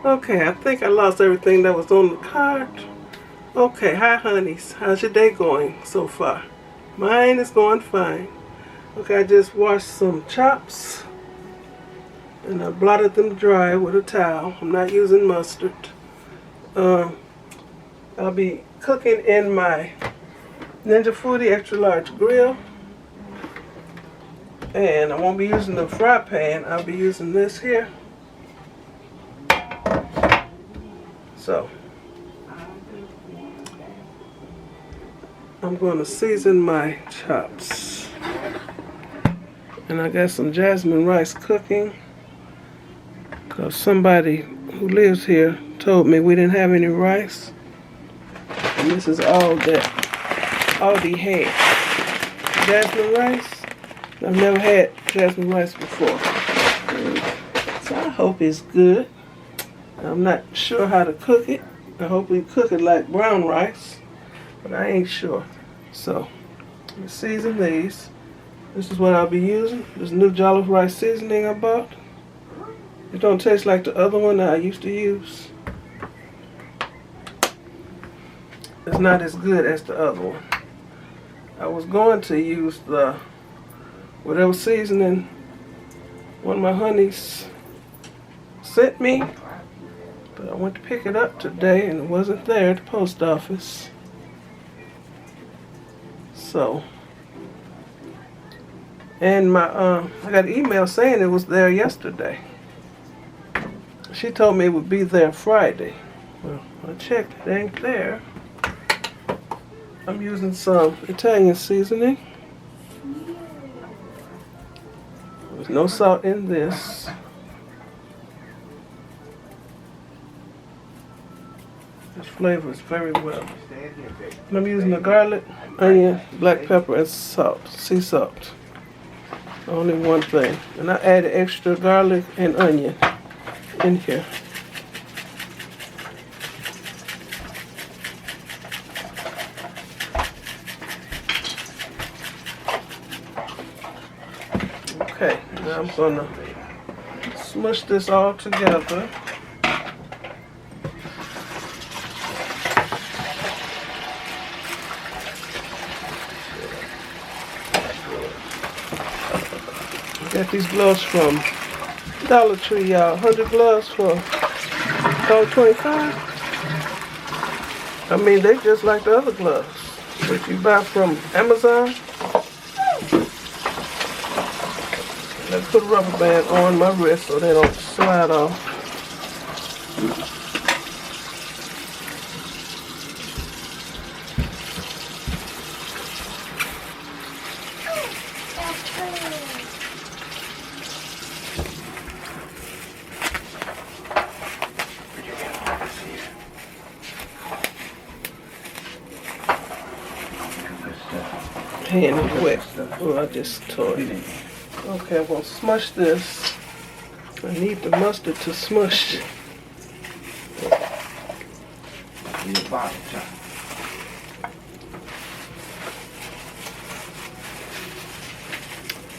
Okay, I think I lost everything that was on the card. Okay, hi honeys. How's your day going so far? Mine is going fine. Okay, I just washed some chops and I blotted them dry with a towel. I'm not using mustard. I'll be cooking in my Ninja Foodie extra large grill. And I won't be using the fry pan. I'll be using this here. So I'm going to season my chops. And I got some jasmine rice cooking, because somebody who lives here told me we didn't have any rice. And this is all that Aldi had. Jasmine rice. I've never had jasmine rice before. So I hope it's good. I'm not sure how to cook it. I hope we cook it like brown rice, but I ain't sure. So I'm gonna season these. This is what I'll be using. This new jollof rice seasoning I bought. It don't taste like the other one that I used to use. It's not as good as the other one. I was going to use the whatever seasoning one of my honeys sent me, but I went to pick it up today and it wasn't there at the post office. So, and my I got an email saying it was there yesterday. She told me it would be there Friday. Well, I checked, it ain't there. I'm using some Italian seasoning. There's no salt in this. This flavors very well. And I'm using the garlic, onion, black pepper, and salt, sea salt. Only one thing. And I added extra garlic and onion in here. Okay, now I'm gonna smush this all together. Got these gloves from Dollar Tree, y'all. 100 gloves for $1.25. I mean, they just like the other gloves that you buy from Amazon. I put a rubber band on my wrist so they don't slide off. Hand is wet. Oh, I just tore it. Okay, I'm going to smush this. I need the mustard to smush.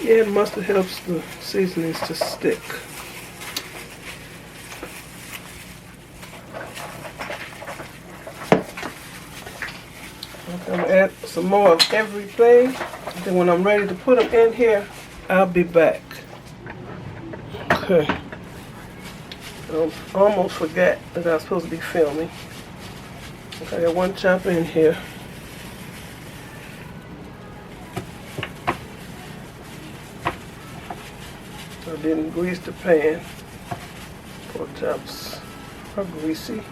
Yeah, mustard helps the seasonings to stick. Okay, I'm going to add some more of everything. Then when I'm ready to put them in here, I'll be back. Okay. I almost forgot that I was supposed to be filming. Okay, I got one chop in here. I didn't grease the pan. Pork chops are greasy.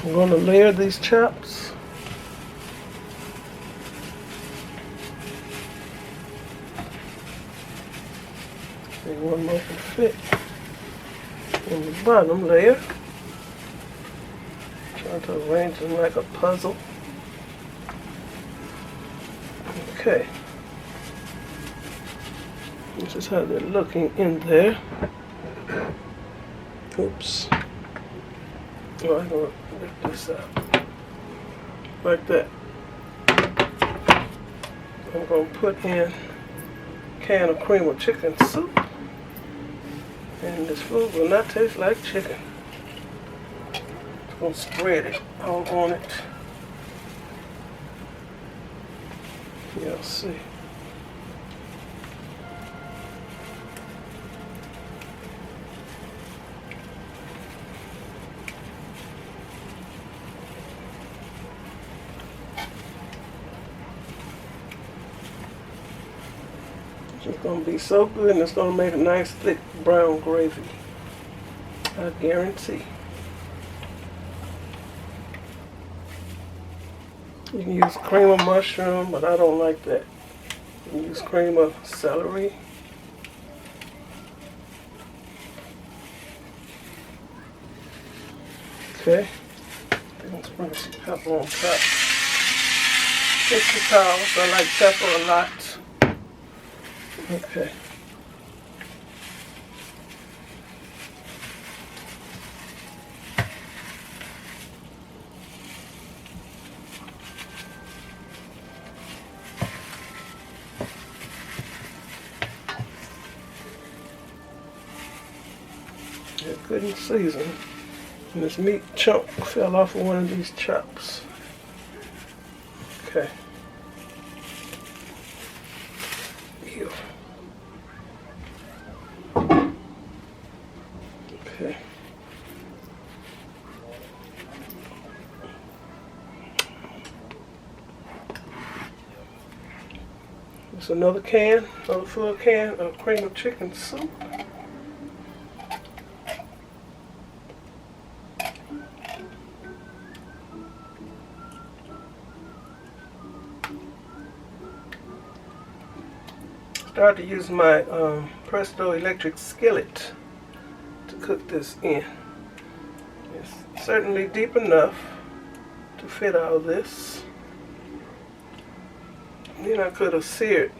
I'm going to layer these chops. And one more can fit in the bottom layer. Trying to arrange them like a puzzle. Okay. This is how they're looking in there. Oops. Oh, I'm going to lift this out. Like that. I'm going to put in a can of cream of chicken soup. And this food will not taste like chicken. I'm going to spread it all on it. You'll see. It's going to be so good, and it's going to make a nice thick brown gravy. I guarantee. You can use cream of mushroom, but I don't like that. You can use cream of celery. Okay. Let's bring some pepper on top. It's the towels. I like pepper a lot. Okay. They're good and seasoned. And this meat chunk fell off of one of these chops. Okay. Ew. Okay. There's another full can of cream of chicken soup. Start to use my Presto electric skillet to cook this in. It's certainly deep enough to fit all this. Then I could have seared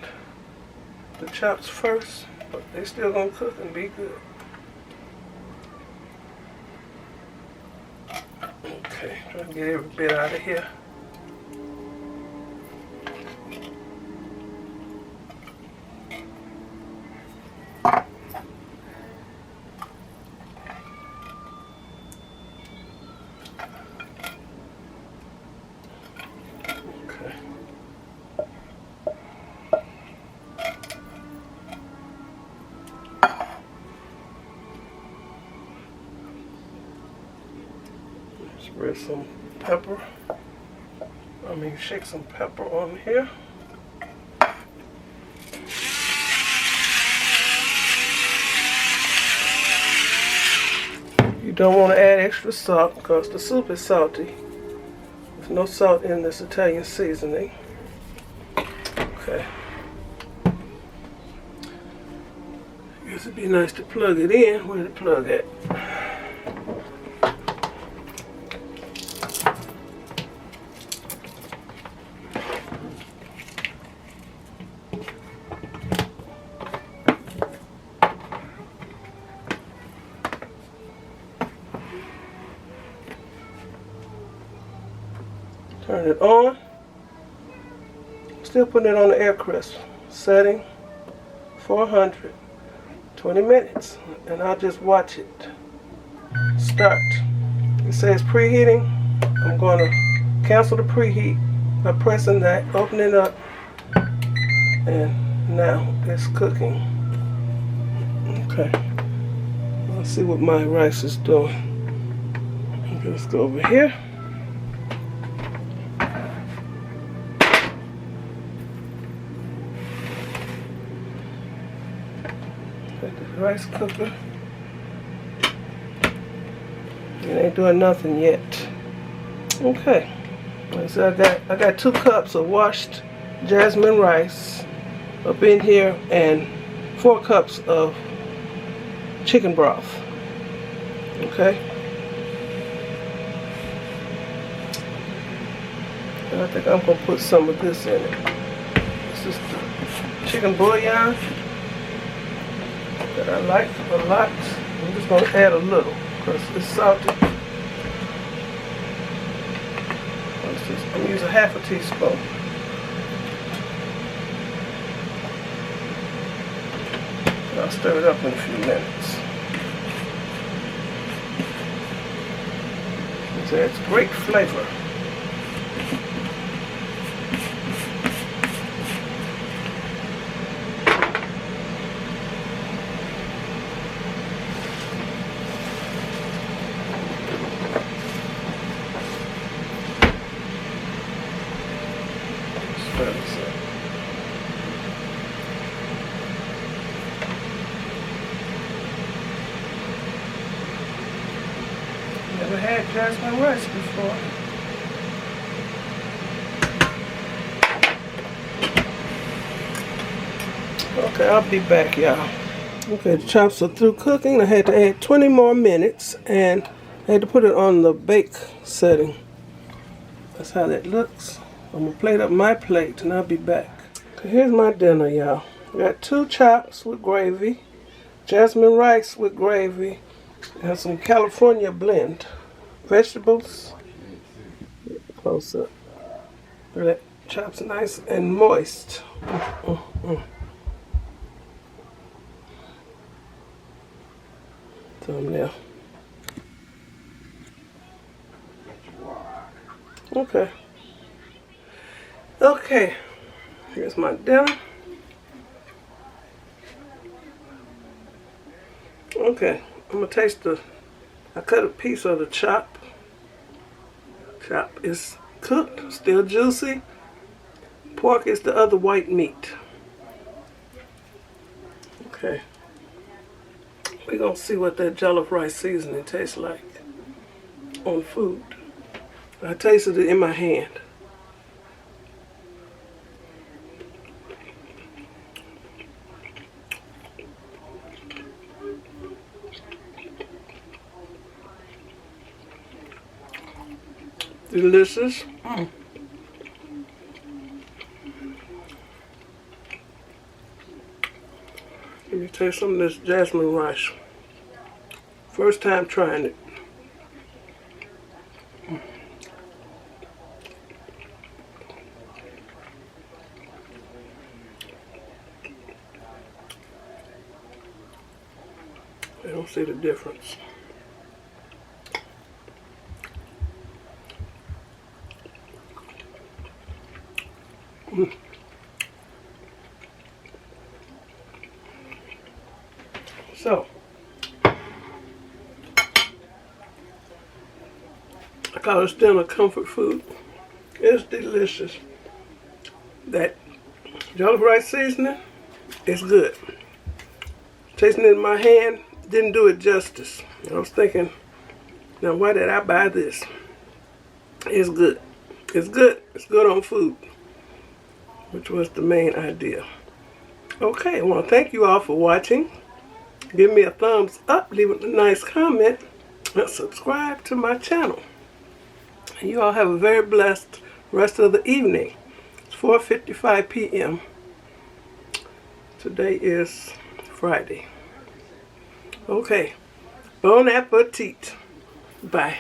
the chops first, but they're still gonna cook and be good. Okay, trying to get every bit out of here. Spread some pepper. Shake some pepper on here. You don't want to add extra salt because the soup is salty. There's no salt in this Italian seasoning. Okay. I guess it'd be nice to plug it in. Where's the plug at? Turn it on. Still putting it on the air crisp setting, 400, 20 minutes, and I'll just watch it start. It says preheating. I'm going to cancel the preheat by pressing that, opening it up, and now it's cooking. Okay, let's see what my rice is doing. Let's go over here. Rice cooker. It ain't doing nothing yet. Okay. So I got 2 cups of washed jasmine rice up in here and 4 cups of chicken broth. Okay. And I think I'm gonna put some of this in it. This is the chicken bouillon that I like a lot. I'm just going to add a little because it's salty. I'm going to use a half a teaspoon. stir it up in a few minutes. It adds great flavor. Stir this up. Never had jasmine rice before. Okay, I'll be back, y'all. Okay, the chops are through cooking. I had to add 20 more minutes, and I had to put it on the bake setting. That's how that looks. I'm gonna plate up my plate, and I'll be back. Okay, here's my dinner, y'all. I got 2 chops with gravy, jasmine rice with gravy, and some California blend. Vegetables. Close up. That chops nice and moist. Thumbnail. Okay. Okay. Here's my dinner. Okay. I'm gonna taste I cut a piece of the chop. Chop is cooked, still juicy. Pork is the other white meat. Okay. We're gonna see what that jollof rice seasoning tastes like on food. I tasted it in my hand. Delicious. Let me taste some of this jasmine rice. First time trying it. I don't see the difference. So, I call this dinner comfort food. It's delicious. That jollof rice seasoning is good. Tasting it in my hand didn't do it justice. I was thinking, now why did I buy this? It's good. It's good. It's good on food, which was the main idea. Okay, I want to thank you all for watching. Give me a thumbs up, leave a nice comment, and subscribe to my channel. And you all have a very blessed rest of the evening. It's 4:55 p.m. Today is Friday. Okay, bon appetit. Bye.